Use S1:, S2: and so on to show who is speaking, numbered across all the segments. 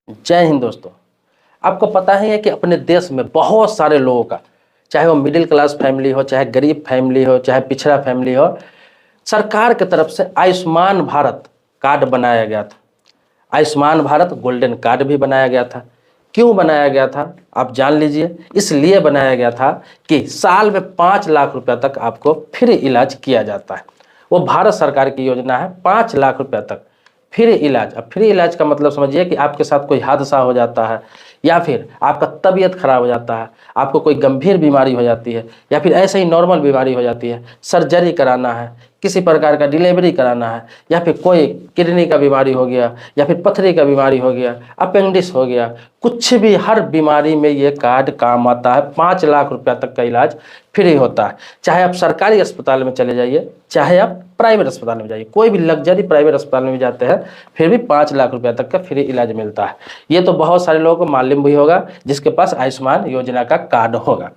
S1: जय हिंद दोस्तों। आपको पता ही है कि अपने देश में बहुत सारे लोगों का, चाहे वो मिडिल क्लास फैमिली हो, चाहे गरीब फैमिली हो, चाहे पिछड़ा फैमिली हो, सरकार की तरफ से आयुष्मान भारत कार्ड बनाया गया था। आयुष्मान भारत गोल्डन कार्ड भी बनाया गया था। क्यों बनाया गया था आप जान लीजिए। इसलिए बनाया गया था कि साल में 5 लाख रुपया तक आपको फ्री इलाज किया जाता है। वो भारत सरकार की योजना है, 5 लाख रुपया तक फ्री इलाज। अब फ्री इलाज का मतलब समझिए कि आपके साथ कोई हादसा हो जाता है, या फिर आपका तबीयत खराब हो जाता है, आपको कोई गंभीर बीमारी हो जाती है, या फिर ऐसे ही नॉर्मल बीमारी हो जाती है, सर्जरी कराना है, किसी प्रकार का डिलीवरी कराना है, या फिर कोई किडनी का बीमारी हो गया, या फिर पथरी का बीमारी हो गया, अपेंडिक्स हो गया, कुछ भी, हर बीमारी में ये कार्ड काम आता है। 5 लाख रुपया तक का इलाज फ्री होता है। चाहे आप सरकारी अस्पताल में चले जाइए, चाहे आप प्राइवेट अस्पताल में जाइए, कोई भी लग्जरी प्राइवेट अस्पताल में जाते हैं, फिर भी 5 लाख रुपया तक का फ्री इलाज मिलता है। ये तो बहुत सारे लोगों को मालूम भी होगा जिसके पास आयुष्मान योजना का कार्ड होगा।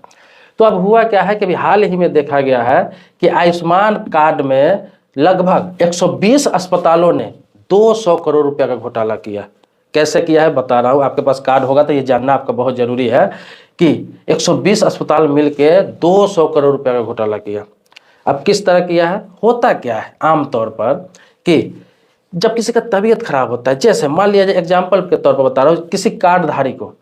S1: तो अब हुआ क्या है कि अभी हाल ही में देखा गया है कि आयुष्मान कार्ड में लगभग 120 अस्पतालों ने 200 करोड़ रुपया का घोटाला किया। कैसे किया है बता रहा हूँ, आपके पास कार्ड होगा तो ये जानना आपका बहुत जरूरी है कि 120 अस्पताल मिलके 200 करोड़ रुपया का घोटाला किया। अब किस तरह किया है, होता क्या है आमतौर पर कि जब किसी का तबीयत खराब होता है, जैसे मान लिया जाए, एग्जाम्पल के तौर पर बता रहा हूँ, किसी कार्डधारी को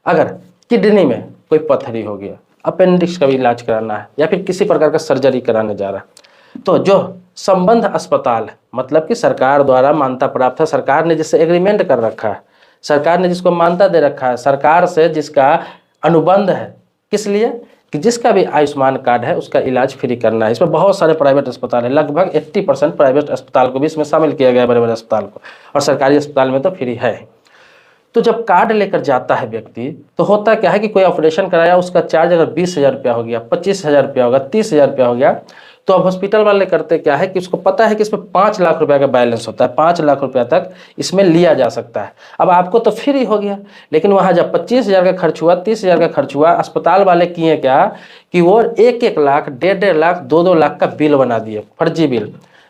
S1: अगर किडनी में कोई पथरी हो गया, अपेंडिक्स का भी इलाज कराना है, या फिर किसी प्रकार का सर्जरी कराने जा रहा है, तो जो संबंध अस्पताल है, मतलब कि सरकार द्वारा मान्यता प्राप्त है, सरकार ने जिससे एग्रीमेंट कर रखा है, सरकार ने जिसको मान्यता दे रखा है, सरकार से जिसका अनुबंध है, किस लिए कि जिसका भी आयुष्मान कार्ड है उसका इलाज फ्री करना है। इसमें बहुत सारे प्राइवेट अस्पताल है, लगभग 80% प्राइवेट अस्पताल को भी इसमें शामिल किया गया है, बड़े बड़े अस्पताल को, और सरकारी अस्पताल में तो फ्री है। तो जब कार्ड लेकर जाता है व्यक्ति, तो होता क्या है कि कोई ऑपरेशन कराया, उसका चार्ज अगर 20,000 रुपया हो गया, 25,000 रुपया होगा, 30,000 रुपया हो गया, तो अब हॉस्पिटल वाले करते क्या है कि उसको पता है कि इसमें 5 लाख रुपया का बैलेंस होता है, 5 लाख रुपया तक इसमें लिया जा सकता है। अब आपको तो फ्री हो गया, लेकिन वहाँ जब 25,000 का खर्च हुआ, 30,000 का खर्च हुआ, अस्पताल वाले किए क्या कि वो 1-1 लाख, 1.5 लाख, 2-2 लाख का बिल बना दिए, फर्जी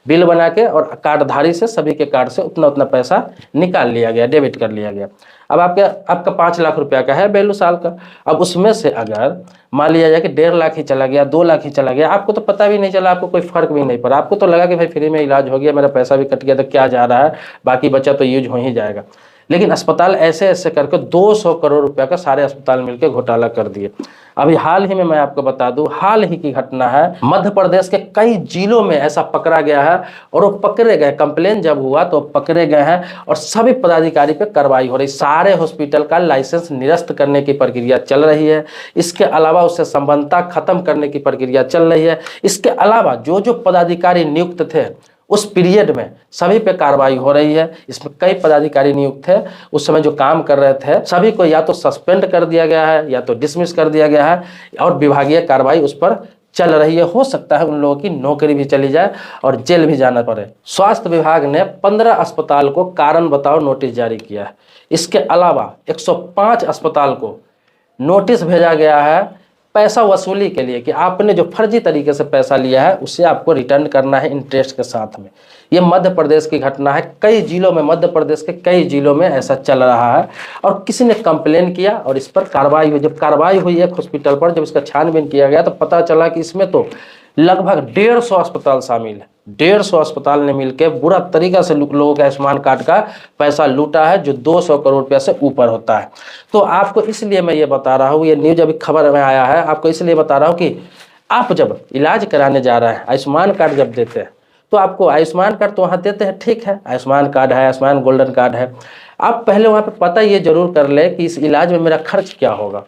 S1: बिल बना के, और कार्डधारी से, सभी के कार्ड से उतना उतना पैसा निकाल लिया गया, डेबिट कर लिया गया। अब आपका 5 लाख रुपया का है वैल्यू साल का। अब उसमें से अगर मान लिया जाए कि 1.5 लाख ही चला गया, 2 लाख ही चला गया, आपको तो पता भी नहीं चला, आपको कोई फर्क भी नहीं पड़ा, आपको तो लगा कि भाई फ्री में इलाज हो गया, मेरा पैसा भी कट गया, तो क्या जा रहा है, बाकी बचा तो यूज हो ही जाएगा। लेकिन अस्पताल ऐसे ऐसे करके 200 करोड़ रुपया का सारे अस्पताल मिलकर घोटाला कर दिए। अभी हाल ही में मैं आपको बता दूं, हाल ही की घटना है, मध्य प्रदेश के कई जिलों में ऐसा पकड़ा गया है, और वो पकड़े गए, कंप्लेन जब हुआ तो पकड़े गए हैं, और सभी पदाधिकारी पे कार्रवाई हो रही। सारे हॉस्पिटल का लाइसेंस निरस्त करने की प्रक्रिया चल रही है। इसके अलावा उससे संबंधता खत्म करने की प्रक्रिया चल रही है। इसके अलावा जो जो पदाधिकारी नियुक्त थे उस पीरियड में सभी पे कार्रवाई हो रही है। इसमें कई पदाधिकारी नियुक्त थे, उस समय जो काम कर रहे थे, सभी को या तो सस्पेंड कर दिया गया है, या तो डिसमिस कर दिया गया है, और विभागीय कार्रवाई उस पर चल रही है। हो सकता है उन लोगों की नौकरी भी चली जाए और जेल भी जाना पड़े। स्वास्थ्य विभाग ने 15 अस्पताल को कारण बताओ नोटिस जारी किया है। इसके अलावा 105 अस्पताल को नोटिस भेजा गया है पैसा वसूली के लिए, कि आपने जो फर्जी तरीके से पैसा लिया है उसे आपको रिटर्न करना है इंटरेस्ट के साथ में। ये मध्य प्रदेश की घटना है, कई जिलों में, मध्य प्रदेश के कई जिलों में ऐसा चल रहा है, और किसी ने कंप्लेन किया और इस पर कार्रवाई हुई। जब कार्रवाई हुई एक हॉस्पिटल पर, जब इसका छानबीन किया गया, तो पता चला कि इसमें तो लगभग 150 अस्पताल शामिल है। 150 अस्पताल ने मिलकर बुरा तरीका से लोगों के आयुष्मान कार्ड का पैसा लूटा है, जो 200 करोड़ रुपया से ऊपर होता है। तो आपको इसलिए मैं ये बता रहा हूँ, ये न्यूज अभी खबर में आया है, आपको इसलिए बता रहा हूँ कि आप जब इलाज कराने जा रहे हैं, आयुष्मान कार्ड जब देते हैं, तो आपको आयुष्मान कार्ड तो वहाँ देते हैं, ठीक है, आयुष्मान कार्ड है, आयुष्मान गोल्डन कार्ड है, आप पहले वहाँ पर पता ये जरूर कर ले कि इस इलाज में मेरा खर्च क्या होगा,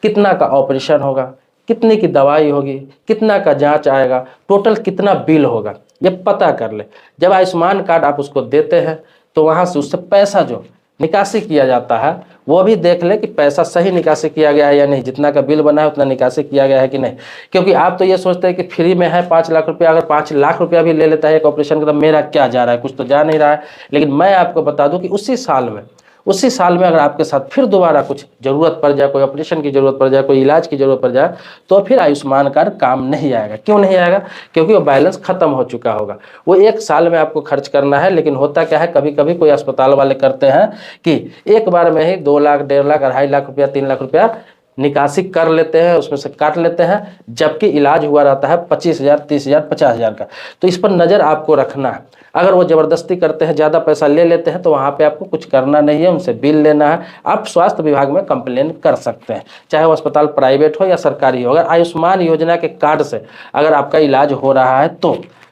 S1: कितना का ऑपरेशन होगा, कितने की दवाई होगी, कितना का जांच आएगा, टोटल कितना बिल होगा, ये पता कर ले। जब आयुष्मान कार्ड आप उसको देते हैं, तो वहाँ से उससे पैसा जो निकासी किया जाता है वो भी देख ले कि पैसा सही निकासी किया गया है या नहीं, जितना का बिल बना है उतना निकासी किया गया है कि नहीं। क्योंकि आप तो ये सोचते हैं कि फ्री में है 5 लाख रुपया, अगर 5 लाख रुपया भी ले लेता है एक ऑपरेशन का, तो मेरा क्या जा रहा है, कुछ तो जा नहीं रहा है। लेकिन मैं आपको बता दूं कि उसी साल में उसी साल में अगर आपके साथ फिर दोबारा कुछ ज़रूरत पड़ जाए, कोई ऑपरेशन की ज़रूरत पड़ जाए, कोई इलाज की ज़रूरत पड़ जाए, तो फिर आयुष्मान कार्ड काम नहीं आएगा। क्यों नहीं आएगा? क्योंकि वो बैलेंस खत्म हो चुका होगा। वो 1 साल में आपको खर्च करना है। लेकिन होता क्या है, कभी कभी कोई अस्पताल वाले करते हैं कि एक बार में ही 2 लाख, 1.5 लाख, 2.5 लाख रुपया, 3 लाख रुपया निकासी कर लेते हैं, उसमें से काट लेते हैं, जबकि इलाज हुआ रहता है 25,000, 30,000, 50,000 का। तो इस पर नज़र आपको रखना है। अगर वो ज़बरदस्ती करते हैं, ज़्यादा पैसा ले लेते हैं, तो वहाँ पे आपको कुछ करना नहीं है, उनसे बिल लेना है। आप स्वास्थ्य विभाग में कंप्लेन कर सकते हैं, चाहे वो अस्पताल प्राइवेट हो या सरकारी हो। अगर आयुष्मान योजना के कार्ड से अगर आपका इलाज हो रहा है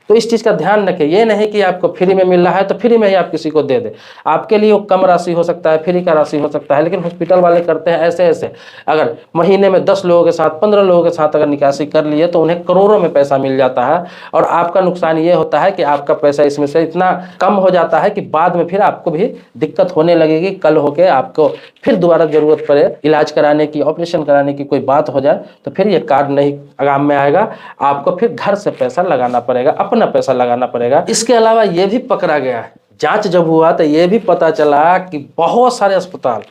S1: तो इस चीज़ का ध्यान रखें। ये नहीं कि आपको फ्री में मिल रहा है तो फ्री में ही आप किसी को दे दें। आपके लिए वो कम राशि हो सकता है, फ्री का राशि हो सकता है, लेकिन हॉस्पिटल वाले करते हैं ऐसे ऐसे। अगर महीने में 10 लोगों के साथ, 15 लोगों के साथ अगर निकासी कर लिए तो उन्हें करोड़ों में पैसा मिल जाता है। और आपका नुकसान ये होता है कि आपका पैसा इसमें से इतना कम हो जाता है कि बाद में फिर आपको भी दिक्कत होने लगेगी। कल होके आपको फिर दोबारा ज़रूरत पड़े इलाज कराने की, ऑपरेशन कराने की, कोई बात हो जाए, तो फिर ये कार्ड नहीं काम में आएगा। आपको फिर घर से पैसा लगाना पड़ेगा, अपना पैसा लगाना पड़ेगा। इसके अलावा ये भी पकड़ा गया है, जांच जब हुआ तो ये भी पता चला कि बहुत सारे अस्पताल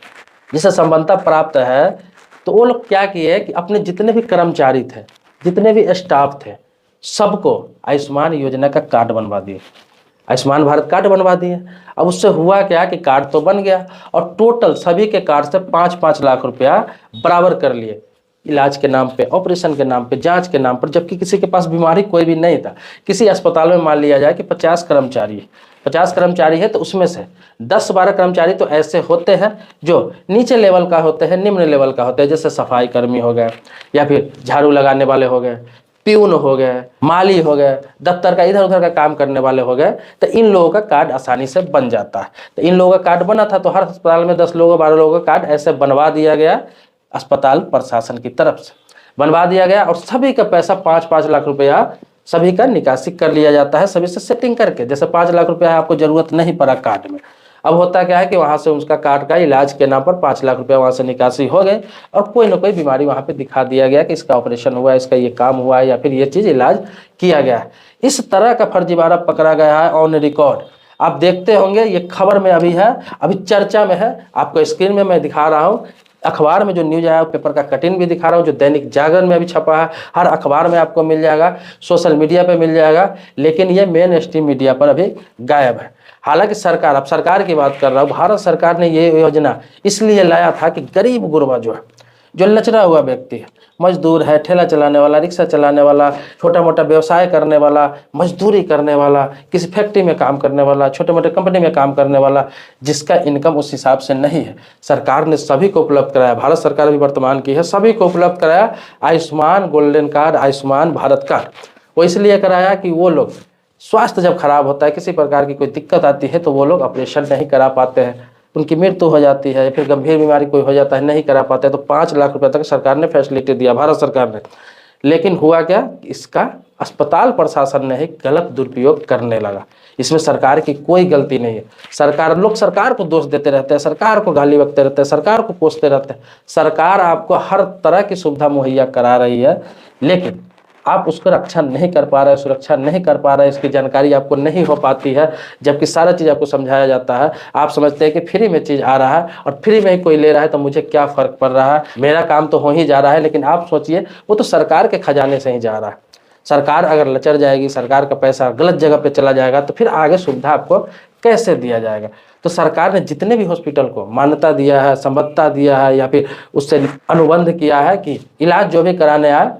S1: जिसे संबद्धता प्राप्त है, तो वो लोग क्या किए कि अपने जितने भी कर्मचारी थे, जितने भी स्टाफ थे, सबको आयुष्मान योजना का कार्ड बनवा दिए, आयुष्मान भारत कार्ड बनवा दिए। अब उससे हुआ क्या कि कार्ड तो बन गया और टोटल सभी के कार्ड से 5-5 लाख रुपया बराबर कर लिए, इलाज के नाम पे, ऑपरेशन के नाम पे, जांच के नाम पर। जबकि किसी के पास बीमारी कोई भी नहीं था। किसी अस्पताल में मान लिया जाए कि 50 कर्मचारी है, तो उसमें से 10-12 कर्मचारी तो ऐसे होते हैं जो नीचे लेवल का होते हैं, निम्न लेवल का होते हैं, जैसे सफाई कर्मी हो गए, या फिर झाड़ू लगाने वाले हो गए, प्यून हो गए, माली हो गए, दफ्तर का इधर उधर का काम करने वाले हो गए। तो इन लोगों का कार्ड आसानी से बन जाता है। तो इन लोगों का कार्ड बना था, तो हर अस्पताल में 10 लोगों, 12 लोगों का कार्ड ऐसे बनवा दिया गया, अस्पताल प्रशासन की तरफ से बनवा दिया गया। और सभी का पैसा 5-5 लाख रुपया सभी का निकासी कर लिया जाता है, सभी से सेटिंग करके। जैसे 5 लाख रुपया आपको जरूरत नहीं पड़ा कार्ड में, अब होता क्या है कि वहाँ से उसका कार्ड का इलाज के नाम पर 5 लाख रुपया वहाँ से निकासी हो गए, और कोई ना कोई बीमारी वहाँ पे दिखा दिया गया कि इसका ऑपरेशन हुआ है, इसका ये काम हुआ है, या फिर ये चीज़ इलाज किया गया है। इस तरह का फर्जीवाड़ा पकड़ा गया है ऑन रिकॉर्ड। आप देखते होंगे, ये खबर में अभी है, अभी चर्चा में है। आपको स्क्रीन में मैं दिखा रहा हूँ, अखबार में जो न्यूज़ आया, पेपर का कटिंग भी दिखा रहा हूँ, जो दैनिक जागरण में अभी छपा है, हर अखबार में आपको मिल जाएगा, सोशल मीडिया पे मिल जाएगा। लेकिन ये मेन स्ट्रीम मीडिया पर अभी गायब है। हालांकि सरकार, अब सरकार की बात कर रहा हूँ, भारत सरकार ने ये योजना इसलिए लाया था कि गरीब गुरबा जो है, जो लचरा हुआ व्यक्ति है, मजदूर है, ठेला चलाने वाला, रिक्शा चलाने वाला, छोटा मोटा व्यवसाय करने वाला, मजदूरी करने वाला, किसी फैक्ट्री में काम करने वाला, छोटे मोटे कंपनी में काम करने वाला, जिसका इनकम उस हिसाब से नहीं है, सरकार ने सभी को उपलब्ध कराया। भारत सरकार भी वर्तमान की है, सभी को उपलब्ध कराया Ayushman golden card, Ayushman Bharat card. वो इसलिए कराया कि वो लोग स्वास्थ्य जब खराब होता है, किसी प्रकार की कोई दिक्कत आती है, तो वो लोग ऑपरेशन नहीं करा पाते हैं, उनकी मृत्यु हो जाती है, फिर गंभीर बीमारी कोई हो जाता है, नहीं करा पाते, तो 5 लाख रुपए तक सरकार ने फैसिलिटी दिया, भारत सरकार ने। लेकिन हुआ क्या, इसका अस्पताल प्रशासन ने ही गलत दुरुपयोग करने लगा। इसमें सरकार की कोई गलती नहीं है। लोग सरकार को दोष देते रहते हैं, सरकार को गाली बकते रहते हैं, सरकार को कोसते रहते हैं। सरकार आपको हर तरह की सुविधा मुहैया करा रही है, लेकिन आप उसको रक्षा नहीं कर पा रहे, सुरक्षा नहीं कर पा रहे, इसकी जानकारी आपको नहीं हो पाती है। जबकि सारा चीज़ आपको समझाया जाता है, आप समझते हैं कि फ्री में चीज़ आ रहा है और फ्री में ही कोई ले रहा है, तो मुझे क्या फ़र्क पड़ रहा है, मेरा काम तो हो ही जा रहा है। लेकिन आप सोचिए, वो तो सरकार के खजाने से ही जा रहा है। सरकार अगर लचर जाएगी, सरकार का पैसा गलत जगह पे चला जाएगा, तो फिर आगे सुविधा आपको कैसे दिया जाएगा। तो सरकार ने जितने भी हॉस्पिटल को मान्यता दिया है, संबद्धता दिया है, या फिर उससे अनुबंध किया है कि इलाज जो भी कराने आए,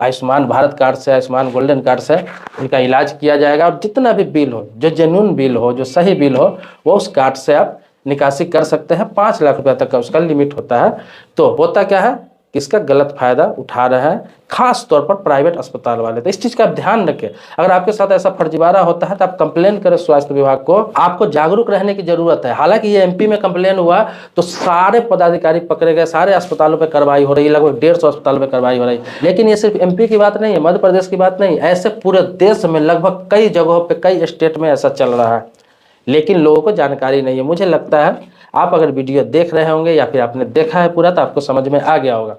S1: आयुष्मान भारत कार्ड से, आयुष्मान गोल्डन कार्ड से उनका इलाज किया जाएगा। और जितना भी बिल हो, जो जेन्युइन बिल हो, जो सही बिल हो, वो उस कार्ड से आप निकासी कर सकते हैं। 5 लाख रुपया तक का उसका लिमिट होता है। तो होता क्या है, किसका गलत फायदा उठा रहे हैं, खास तौर पर प्राइवेट अस्पताल वाले। तो इस चीज़ का आप ध्यान रखें। अगर आपके साथ ऐसा फर्जीवाड़ा होता है तो आप कंप्लेन करें स्वास्थ्य विभाग को। आपको जागरूक रहने की जरूरत है। हालांकि ये एमपी में कंप्लेन हुआ तो सारे पदाधिकारी पकड़े गए, सारे अस्पतालों पर कार्रवाई हो रही है, लगभग 150 अस्पतालों पर कार्रवाई हो रही है। लेकिन ये सिर्फ एमपी की बात नहीं है, मध्य प्रदेश की बात नहीं, ऐसे पूरे देश में लगभग कई जगहों पर, कई स्टेट में ऐसा चल रहा है, लेकिन लोगों को जानकारी नहीं है। मुझे लगता है आप अगर वीडियो देख रहे होंगे या फिर आपने देखा है पूरा, तो आपको समझ में आ गया होगा,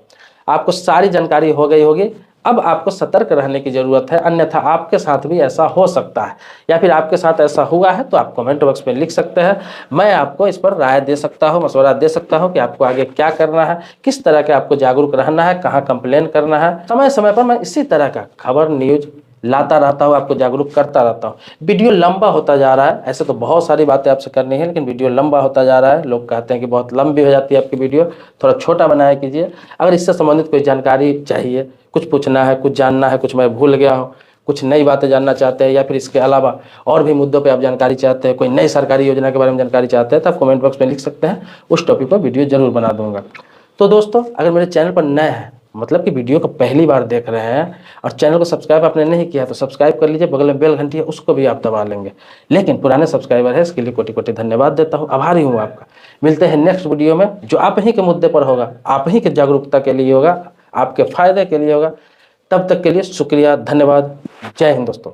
S1: आपको सारी जानकारी हो गई होगी। अब आपको सतर्क रहने की ज़रूरत है, अन्यथा आपके साथ भी ऐसा हो सकता है, या फिर आपके साथ ऐसा हुआ है तो आप कमेंट बॉक्स में लिख सकते हैं। मैं आपको इस पर राय दे सकता हूँ, मशवरा दे सकता हूँ कि आपको आगे क्या करना है, किस तरह के आपको जागरूक रहना है, कहाँ कंप्लेन करना है। समय समय पर मैं इसी तरह का खबर न्यूज लाता रहता हूँ, आपको जागरूक करता रहता हूँ। वीडियो लंबा होता जा रहा है, ऐसे तो बहुत सारी बातें आपसे करनी है, लेकिन वीडियो लंबा होता जा रहा है। लोग कहते हैं कि बहुत लंबी हो जाती है आपकी वीडियो, थोड़ा छोटा बनाया कीजिए। अगर इससे संबंधित कोई जानकारी चाहिए, कुछ पूछना है, कुछ जानना है, कुछ मैं भूल गया हूँ, कुछ नई बातें जानना चाहते हैं, या फिर इसके अलावा और भी मुद्दों पे आप जानकारी चाहते हैं, कोई नई सरकारी योजना के बारे में जानकारी चाहते हैं, तो आप कमेंट बॉक्स में लिख सकते हैं, उस टॉपिक पर वीडियो जरूर बना दूंगा। तो दोस्तों, अगर मेरे चैनल पर नए हैं, मतलब कि वीडियो को पहली बार देख रहे हैं और चैनल को सब्सक्राइब आपने नहीं किया तो सब्सक्राइब कर लीजिए, बगल में बेल घंटी है उसको भी आप दबा लेंगे। लेकिन पुराने सब्सक्राइबर है, इसके लिए कोटि कोटि धन्यवाद देता हूँ, आभारी हूँ आपका। मिलते हैं नेक्स्ट वीडियो में, जो आप ही के मुद्दे पर होगा, आप ही के जागरूकता के लिए होगा, आपके फायदे के लिए होगा। तब तक के लिए शुक्रिया, धन्यवाद, जय हिंद दोस्तों।